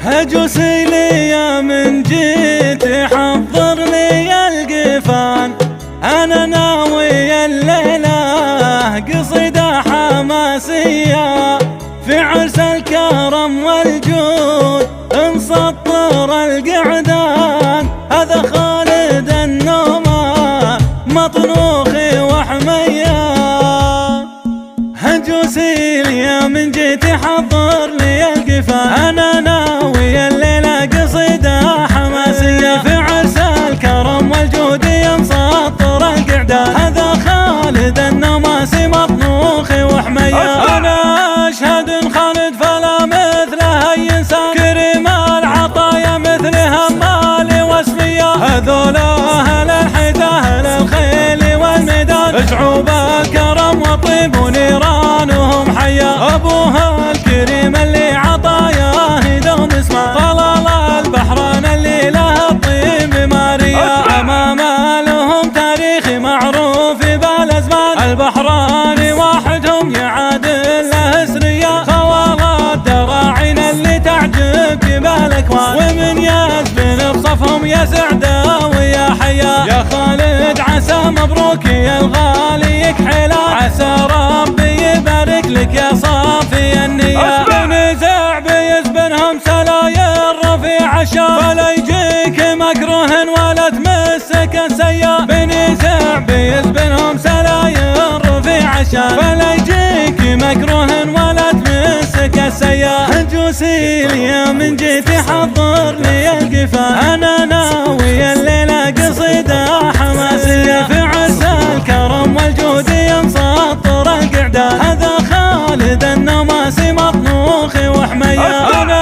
هجوسي لي من جيت حضر لي القفان، أنا ناوي الليلة قصيدة حماسية في عرس الكرم والجود نسطر القعدان. هذا خالد النومة مطنوخي وحمية، هجوسي لي من جيت حضر لي القفان، أنا ناوي الليلة قصيدة حماسية في عرس الكرم والجود ينسطر القعدان. هذا خالد النماسي مطنوخي وحمية، أنا أشهد إن خالد فلا مثله أي إنسان، كريم العطايا مثل همالي واسمية. هذولا أهل الحيدة أهل الخيل والميدان، شعوب الكرم وطيب ونيرانهم حيا. أبوها الكريم اللي عطاياه يدوم اسمه، طلال البحران اللي له الطيب ماريا. أمام لهم تاريخ معروف بالأزمان، البحران واحدهم يعادل له سرية. خوال الدراعين اللي تعجب بالأكوان، ومن يزبن بصفهم يا سعدة ويا حيا. يا خالد عسى مبروك يا الغالي يكحلا، عسى ربي يبارك لك يا صافي النية. بنزع بيزبنهم سلاير رفيع الشام، فلا يجيك مكروه ولا تمسك السيا. بنزع بيزبنهم سلاير رفيع الشام، فلا يجيك مكروه ولا تمسك السيا. هجوسي لي من جيت حضر لي القفان، أنا ناوي الليلة قصيدة حماسية في عرس الكرم والجود ينسطر القعدان. هذا خالد النماسي مطنوخي وحمية، أنا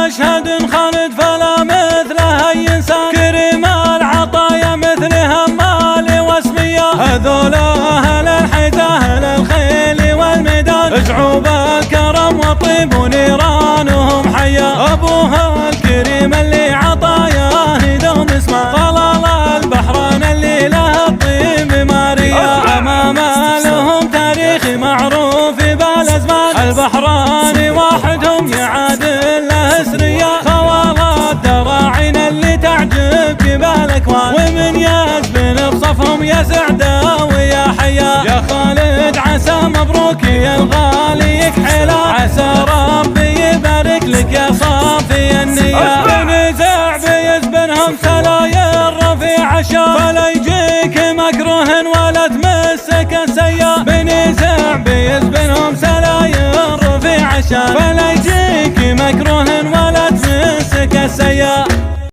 أشهد إن خالد فلا مثله أي إنسان، كريم العطايا مثل همالي واسمية. هذولا أهل الحيدة أهل الخيل والميدان، شعوب الكرم وطيب ونيرانهم حيا. أبوها الكريم اللي عطاياه يدوم اسمه، طلال البحران اللي له الطيب ماريا. أمام لهم تاريخ معروف بالأزمان، البحران واحدهم يعادل له سرية. خوال الدراعين اللي تعجب بالأكوان، ومن يزبن بصفهم يا سعدة ويا حيا. يا خالد عسى مبروك يا الغالي يكحلا، عسى ربي يبارك لك يا صافي النية. بنزع بيزبنهم سلاير رفيع الشام، فلا يجيك مكروه ولا تمسك السيا. بنزع بيزبنهم سلاير رفيع الشام، فلا يجيك مكروه ولا تمسك السيا.